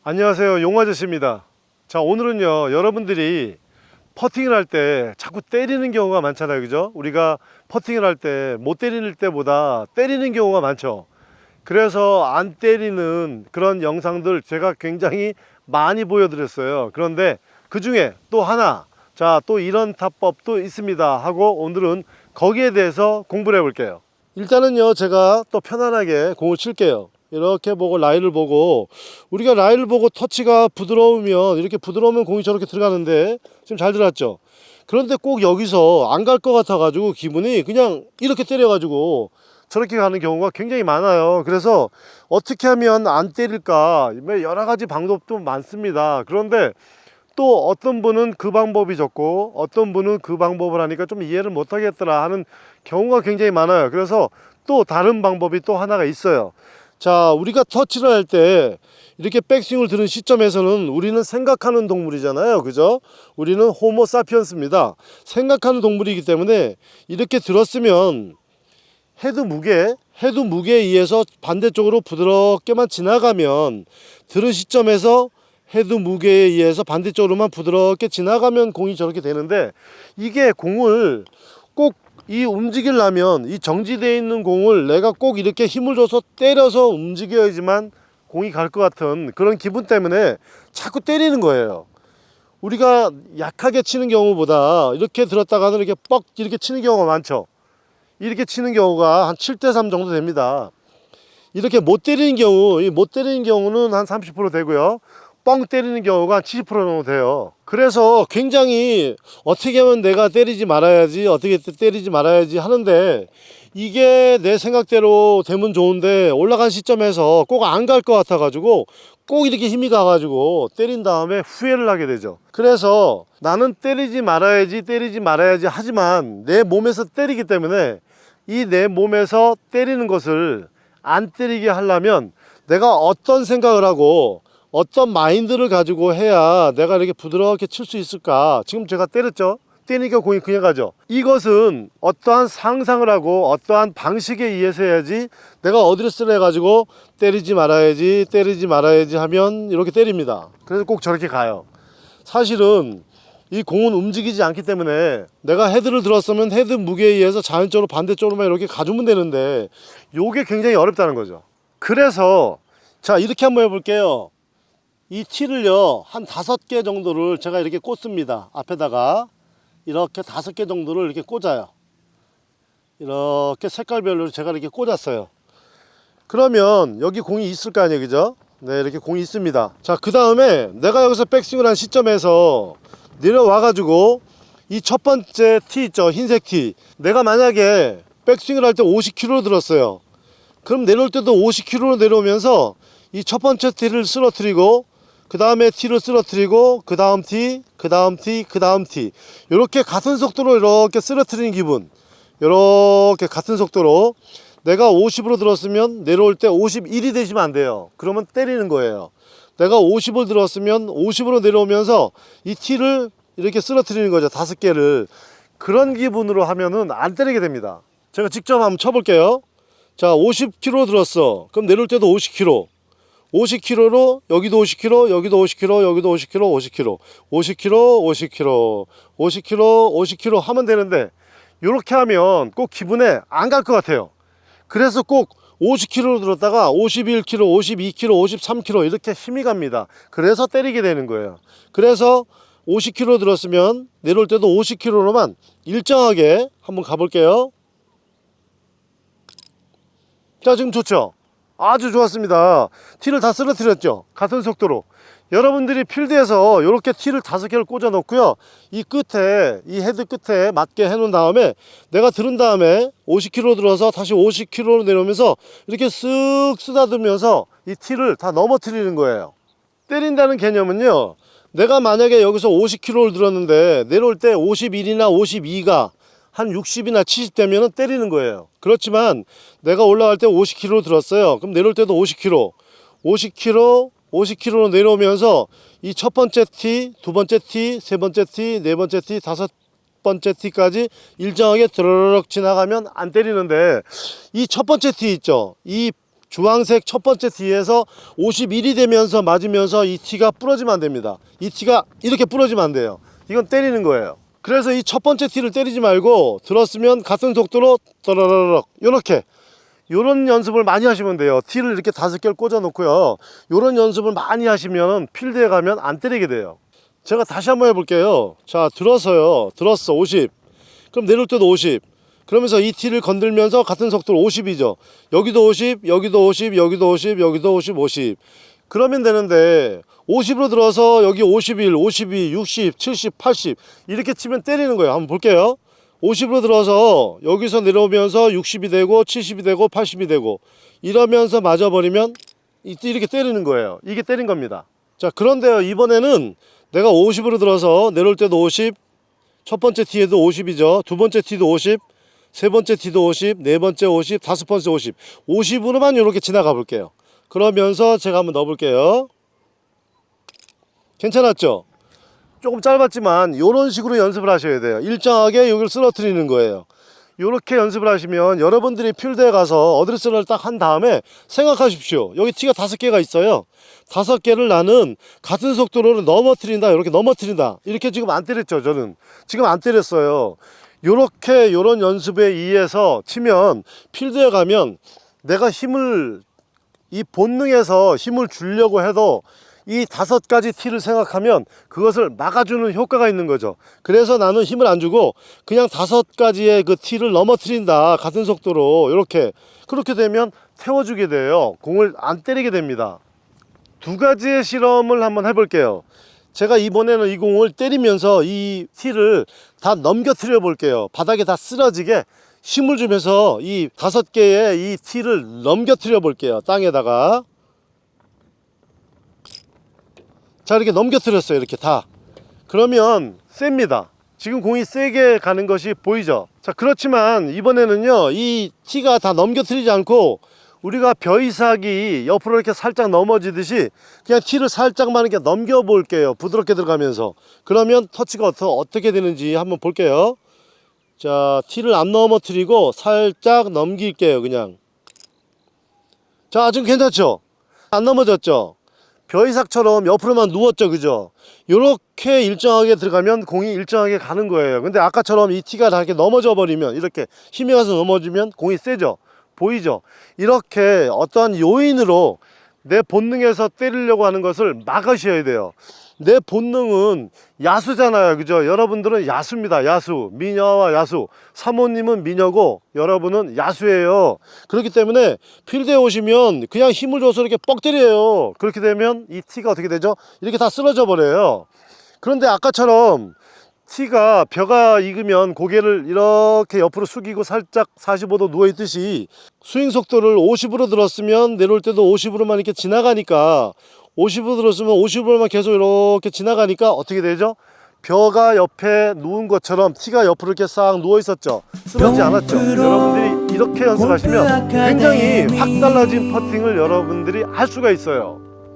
안녕하세요, 용아저씨입니다. 자, 오늘은요, 여러분들이 퍼팅을 할 때 자꾸 때리는 경우가 많잖아요, 그죠? 우리가 퍼팅을 할 때 못 때릴 때보다 때리는 경우가 많죠. 그래서 안 때리는 그런 영상들 제가 굉장히 많이 보여드렸어요. 그런데 그 중에 또 하나, 자, 또 이런 타법도 있습니다 하고 오늘은 거기에 대해서 공부를 해볼게요. 일단은요, 제가 또 편안하게 공을 칠게요. 이렇게 보고 라이를 보고, 우리가 라이를 보고 터치가 부드러우면, 이렇게 부드러우면 공이 저렇게 들어가는데 지금 잘 들어갔죠. 그런데 꼭 여기서 안 갈 것 같아 가지고 기분이 그냥 이렇게 때려 가지고 저렇게 가는 경우가 굉장히 많아요. 그래서 어떻게 하면 안 때릴까, 여러 가지 방법도 많습니다. 그런데 또 어떤 분은 그 방법이 좋고 어떤 분은 그 방법을 하니까 좀 이해를 못 하겠더라 하는 경우가 굉장히 많아요. 그래서 또 다른 방법이 또 하나가 있어요. 자, 우리가 터치를 할 때 이렇게 백스윙을 드는 시점에서는 우리는 생각하는 동물이잖아요, 그죠? 우리는 호모 사피엔스입니다. 생각하는 동물이기 때문에 이렇게 들었으면 헤드 무게에 의해서 반대쪽으로 부드럽게만 지나가면, 들은 시점에서 헤드 무게에 의해서 반대쪽으로만 부드럽게 지나가면 공이 저렇게 되는데, 이게 공을 꼭 이 움직이려면 이 정지되어 있는 공을 내가 꼭 이렇게 힘을 줘서 때려서 움직여야지만 공이 갈 것 같은 그런 기분 때문에 자꾸 때리는 거예요. 우리가 약하게 치는 경우보다 이렇게 들었다가는 이렇게 뻑 이렇게 치는 경우가 많죠. 이렇게 치는 경우가 한 7대3 정도 됩니다. 이렇게 못 때리는 경우, 못 때리는 경우는 한 30% 되고요. 뻥 때리는 경우가 70% 정도 돼요. 그래서 굉장히 어떻게 하면 내가 때리지 말아야지, 어떻게 때리지 말아야지 하는데, 이게 내 생각대로 되면 좋은데 올라간 시점에서 꼭 안 갈 것 같아 가지고 꼭 이렇게 힘이 가 가지고 때린 다음에 후회를 하게 되죠. 그래서 나는 때리지 말아야지 하지만 내 몸에서 때리기 때문에 이 내 몸에서 때리는 것을 안 때리게 하려면 내가 어떤 생각을 하고 어떤 마인드를 가지고 해야 내가 이렇게 부드럽게 칠 수 있을까. 지금 제가 때렸죠. 때리니까 공이 그냥 가죠. 이것은 어떠한 상상을 하고 어떠한 방식에 의해서 해야지, 내가 어드레스를 해가지고 때리지 말아야지 하면 이렇게 때립니다. 그래서 꼭 저렇게 가요. 사실은 이 공은 움직이지 않기 때문에 내가 헤드를 들었으면 헤드 무게에 의해서 자연적으로 반대쪽으로만 이렇게 가주면 되는데, 요게 굉장히 어렵다는 거죠. 그래서 자, 이렇게 한번 해볼게요. 이 티를요, 한 5개 정도를 제가 이렇게 꽂습니다. 앞에다가 이렇게 5개 정도를 이렇게 꽂아요. 이렇게 색깔별로 제가 이렇게 꽂았어요. 그러면 여기 공이 있을 거 아니에요, 그죠? 네, 이렇게 공이 있습니다. 자, 그 다음에 내가 여기서 백스윙을 한 시점에서 내려와 가지고 이 첫 번째 티 있죠, 흰색 티. 내가 만약에 백스윙을 할 때 50kg로 들었어요. 그럼 내려올 때도 50kg로 내려오면서 이 첫 번째 티를 쓰러뜨리고, 그 다음에 티를 쓰러뜨리고, 그 다음 티, 그 다음 티, 그 다음 티, 이렇게 같은 속도로 이렇게 쓰러뜨리는 기분. 이렇게 같은 속도로 내가 50으로 들었으면 내려올 때 51이 되시면 안 돼요. 그러면 때리는 거예요. 내가 50을 들었으면 50으로 내려오면서 이 티를 이렇게 쓰러뜨리는 거죠, 5개를. 그런 기분으로 하면은 안 때리게 됩니다. 제가 직접 한번 쳐볼게요. 자, 50kg 들었어. 그럼 내려올 때도 50kg. 50kg로 여기도 50kg, 여기도 50kg, 여기도 50kg, 50kg 하면 되는데, 이렇게 하면 꼭 기분에 안 갈 것 같아요. 그래서 꼭 50kg로 들었다가 51kg, 52kg, 53kg 이렇게 힘이 갑니다. 그래서 때리게 되는 거예요. 그래서 50kg 들었으면 내려올 때도 50kg로만 일정하게 한번 가볼게요. 자, 지금 좋죠? 아주 좋았습니다. 티를 다 쓰러뜨렸죠, 같은 속도로. 여러분들이 필드에서 이렇게 티를 5개를 꽂아 놓고요, 이 끝에, 이 헤드 끝에 맞게 해 놓은 다음에 내가 들은 다음에 50kg 들어서 다시 50kg로 내려오면서 이렇게 쓱 쓰다듬으면서 이 티를 다 넘어뜨리는 거예요. 때린다는 개념은요, 내가 만약에 여기서 50kg를 들었는데 내려올 때 51이나 52가 한 60이나 70 되면 때리는 거예요. 그렇지만 내가 올라갈 때 50kg 들었어요. 그럼 내려올 때도 50kg 로 내려오면서 이 첫 번째 티, 두 번째 티, 세 번째 티, 네 번째 티, 5번째 티까지 일정하게 드르륵 지나가면 안 때리는데, 이 첫 번째 티 있죠, 이 주황색 첫 번째 티에서 51이 되면서 맞으면서 이 티가 부러지면 안 됩니다. 이 티가 이렇게 부러지면 안 돼요. 이건 때리는 거예요. 그래서 이 첫 번째 티를 때리지 말고 들었으면 같은 속도로 떠러러럭 이렇게 요런 연습을 많이 하시면 돼요. 티를 이렇게 5개를 꽂아 놓고요. 요런 연습을 많이 하시면 필드에 가면 안 때리게 돼요. 제가 다시 한번 해볼게요. 자, 들었어요. 들었어. 50. 그럼 내릴 때도 50. 그러면서 이 티를 건들면서 같은 속도로 50이죠. 여기도 50, 여기도 50, 여기도 50, 여기도 50, 50. 그러면 되는데 50으로 들어서 여기 51, 52, 60, 70, 80 이렇게 치면 때리는 거예요. 한번 볼게요. 50으로 들어서 여기서 내려오면서 60이 되고 70이 되고 80이 되고 이러면서 맞아버리면 이렇게 때리는 거예요. 이게 때린 겁니다. 자, 그런데요, 이번에는 내가 50으로 들어서 내려올 때도 50, 첫 번째 티에도 50이죠. 두 번째 티도 50, 세 번째 티도 50, 네 번째 50, 다섯 번째 50. 50으로만 이렇게 지나가 볼게요. 그러면서 제가 한번 넣어 볼게요. 괜찮았죠? 조금 짧았지만 이런 식으로 연습을 하셔야 돼요. 일정하게 여기를 쓰러뜨리는 거예요. 이렇게 연습을 하시면 여러분들이 필드에 가서 어드레스를 딱 한 다음에 생각하십시오. 여기 티가 5개가 있어요. 5개를 나는 같은 속도로 넘어뜨린다, 이렇게 넘어뜨린다. 이렇게 지금 안 때렸죠. 저는 지금 안 때렸어요. 요렇게 요런 연습에 의해서 치면 필드에 가면 내가 힘을 이 본능에서 힘을 주려고 해도 이 5가지 티를 생각하면 그것을 막아주는 효과가 있는 거죠. 그래서 나는 힘을 안 주고 그냥 5가지의 그 티를 넘어뜨린다, 같은 속도로. 이렇게 그렇게 되면 태워주게 돼요. 공을 안 때리게 됩니다. 2가지의 실험을 한번 해볼게요. 제가 이번에는 이 공을 때리면서 이 티를 다 넘겨뜨려 볼게요. 바닥에 다 쓰러지게 힘을 주면서 이 5개의 이 티를 넘겨뜨려 볼게요. 땅에다가. 자, 이렇게 넘겨뜨렸어요. 이렇게 다. 그러면 셉니다. 지금 공이 세게 가는 것이 보이죠? 자, 그렇지만 이번에는요, 이 티가 다 넘겨뜨리지 않고 우리가 벼이삭이 옆으로 이렇게 살짝 넘어지듯이 그냥 티를 살짝만 이렇게 넘겨 볼게요. 부드럽게 들어가면서. 그러면 터치가 어떻게 되는지 한번 볼게요. 자, 티를 안 넘어뜨리고 살짝 넘길게요. 그냥. 자, 지금 괜찮죠? 안 넘어졌죠? 벼이삭처럼 옆으로만 누웠죠. 그죠? 요렇게 일정하게 들어가면 공이 일정하게 가는 거예요. 근데 아까처럼 이 티가 다 이렇게 넘어져 버리면, 이렇게 힘이 가서 넘어지면 공이 세죠? 보이죠? 이렇게 어떠한 요인으로 내 본능에서 때리려고 하는 것을 막으셔야 돼요. 내 본능은 야수잖아요. 그죠? 여러분들은 야수입니다. 야수. 미녀와 야수. 사모님은 미녀고 여러분은 야수예요. 그렇기 때문에 필드에 오시면 그냥 힘을 줘서 이렇게 뻑 때려요. 그렇게 되면 이 티가 어떻게 되죠? 이렇게 다 쓰러져 버려요. 그런데 아까처럼 티가 벼가 익으면 고개를 이렇게 옆으로 숙이고 살짝 45도 누워 있듯이 스윙 속도를 50으로 들었으면 내려올 때도 50으로만 이렇게 지나가니까, 50으로 들었으면 50으로만 계속 이렇게 지나가니까 어떻게 되죠? 벼가 옆에 누운 것처럼 티가 옆으로 이렇게 싹 누워 있었죠. 쓰러지지 않았죠. 여러분들이 이렇게 연습하시면 굉장히 확 달라진 퍼팅을 여러분들이 할 수가 있어요.